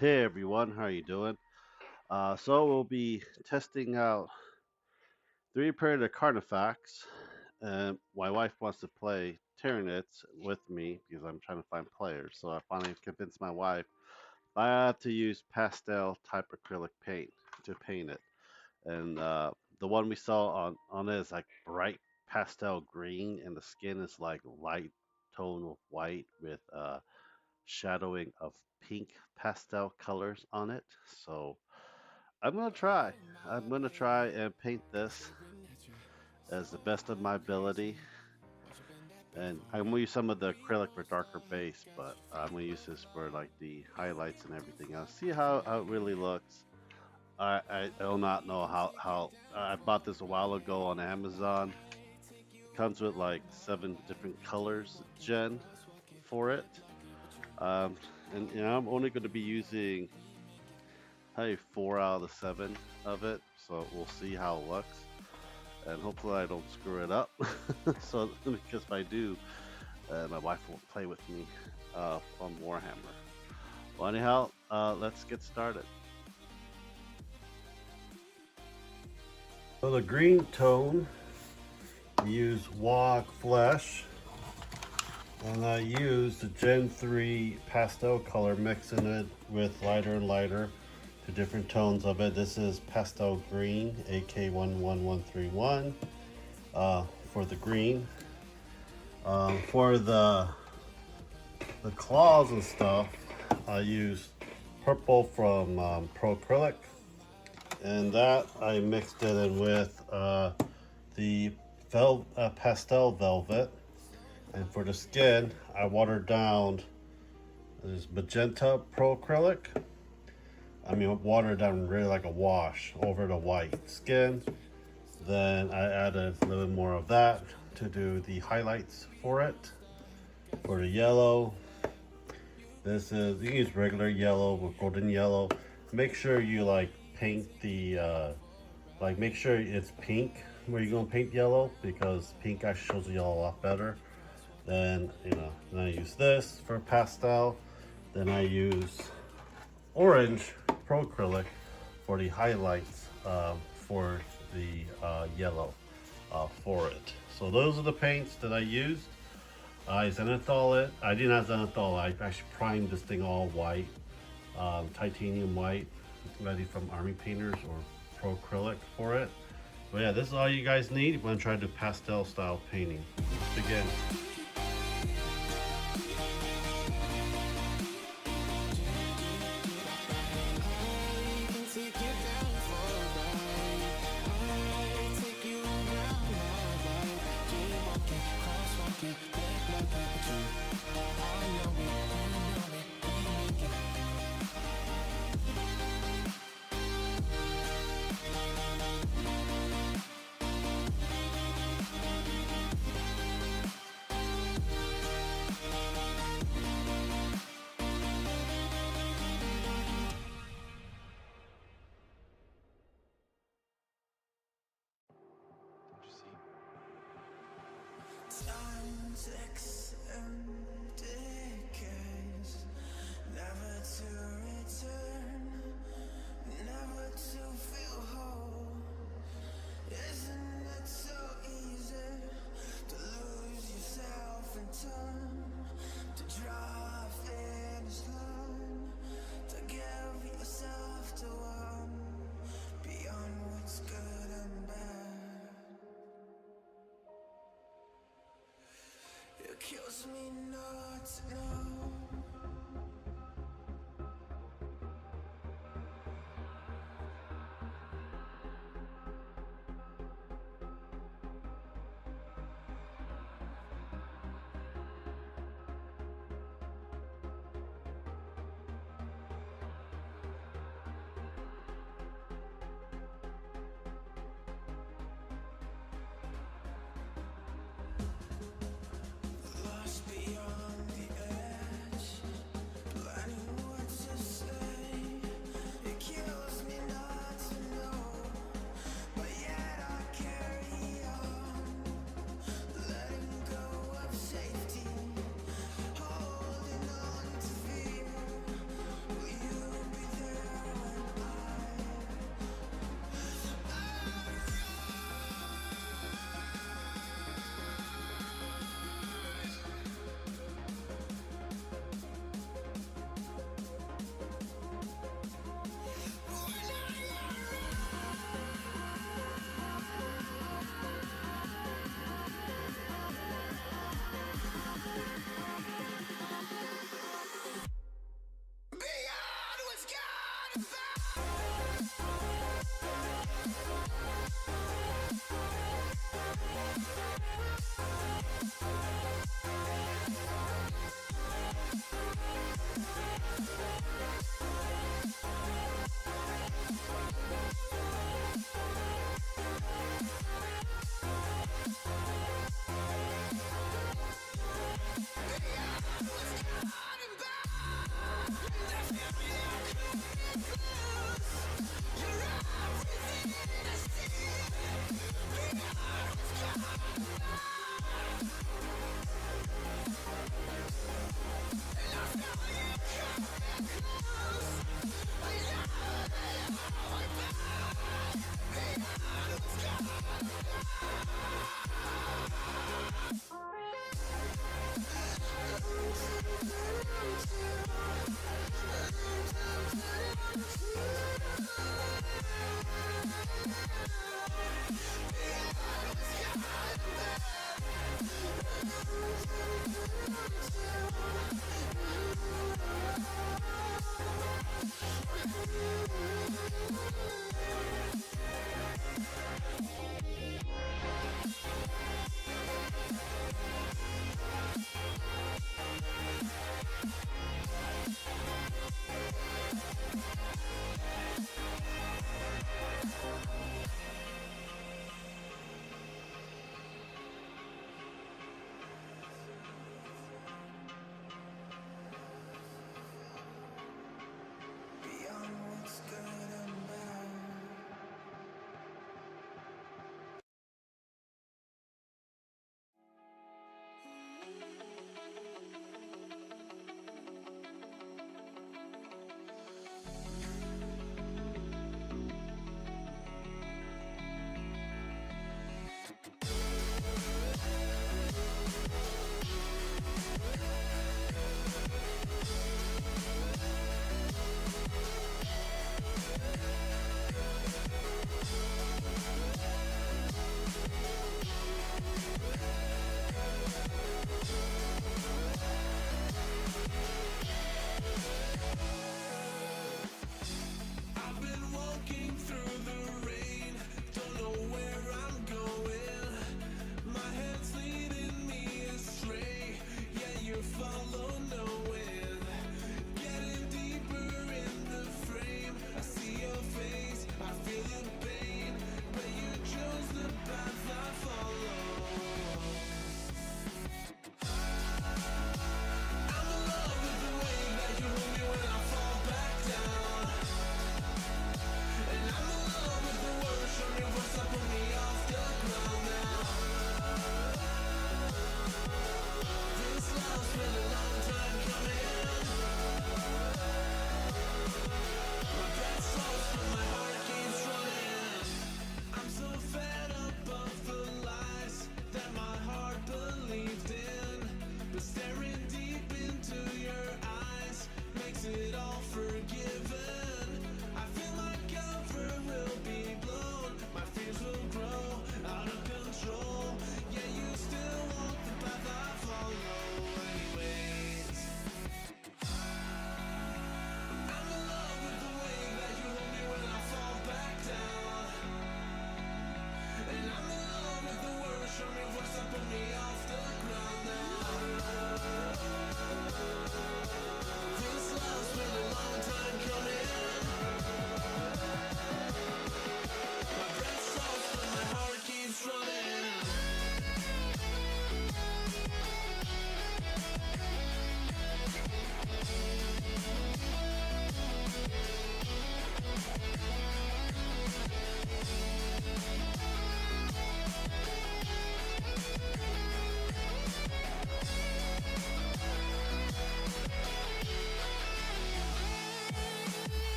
Hey everyone, how are you doing? So we'll be testing out three predator Carnifex, and my wife wants to play Tyranids with me because I'm trying to find players. So I finally convinced my wife I had to use pastel type acrylic paint to paint it, and the one we saw on it is like bright pastel green, and the skin is like light tone of white with shadowing of pink pastel colors on it. So I'm gonna try. I'm gonna try and paint this as the best of my ability, and I'm gonna use some of the acrylic for darker base, but I'm gonna use this for like the highlights and everything else. See how it really looks. I do not know how I bought this a while ago on Amazon. Comes with like 7 different colors, Gen, for it. Um, and I'm only going to be using probably 4 out of the 7 of it, so we'll see how it looks. And hopefully I don't screw it up. So because if I do, my wife won't play with me on Warhammer. Well, anyhow, let's get started. For the green tone, use Wog Flesh, and I use the Gen 3 pastel color, mixing it with lighter and lighter to different tones of it. This is pastel green, AK11131 for the green. For the claws and stuff, I use purple from Pro Acrylic, and that I mixed it in with the pastel velvet. And for the skin, I watered down this magenta Pro Acrylic. I mean, watered down really like a wash over the white skin. Then I added a little more of that to do the highlights for it. For the yellow, this is, you can use regular yellow or golden yellow. Make sure you like paint the, like make sure it's pink where you're gonna paint yellow, because pink actually shows the yellow a lot better. Then, then I use this for pastel. Then I use orange Pro Acrylic for the highlights for the yellow for it. So those are the paints that I used. I zenithal it. I did not zenithal. I actually primed this thing all white, titanium white, ready from Army Painters or Pro Acrylic for it. But yeah, this is all you guys need if you want to try to do pastel style painting. Let's begin. Time ticks and decays, never to return, never to feel whole. Isn't it so easy to lose yourself in time, to draw a finish line, to give yourself to one beyond what's good and bad? It kills me not to know. Lost beyond the edge. walking through the rain, don't know where I'm going. My head's leading me astray, yeah, you follow knowing. Getting deeper in the frame, I see your face, I feel the pain, but you chose the path I follow. I'm in love with the way that you hold me when I fall back down, and I'm in love with the words from your voice that put me off the ground now. This love's been a long time coming. My breath slows but my heart keeps running. I'm so fed up of the lies that my heart believed in, but staring deep into your eyes makes it all forgiven. I feel my comfort will be blown, my fears will grow out of control. Yeah, you still walk the path I follow anyways. I'm in love with the way that you hold me when I fall back down, and I'm in love with the words from your voice that put me off the ground now. This love's been a long time coming. My breath slows but my heart keeps running.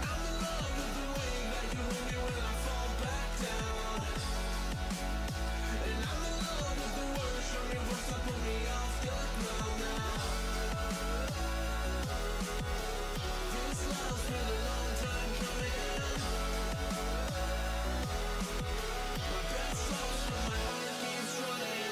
I'm in love with the way that you hold me when I fall back down, and I'm in love with the words from your voice that put me off the ground now. This love's been a long time coming. My breath slows but my heart keeps running.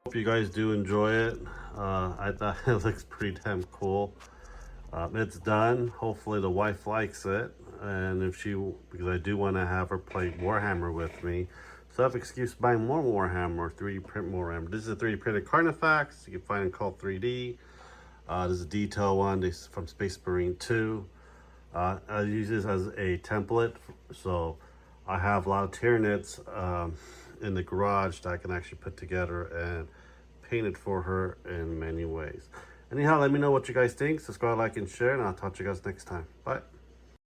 Hope you guys do enjoy it. I thought it looks pretty damn cool. It's done. Hopefully the wife likes it, and if she, because I do want to have her play Warhammer with me, so I have an excuse to buy more Warhammer, 3D print Warhammer. This is a 3D printed Carnifex. You can find it called 3D. This is a detail one. This is from Space Marine 2. I use this as a template, so I have a lot of Tyranids in the garage that I can actually put together and paint it for her in many ways. Anyhow, let me know what you guys think. Subscribe, like, and share, and I'll talk to you guys next time. Bye.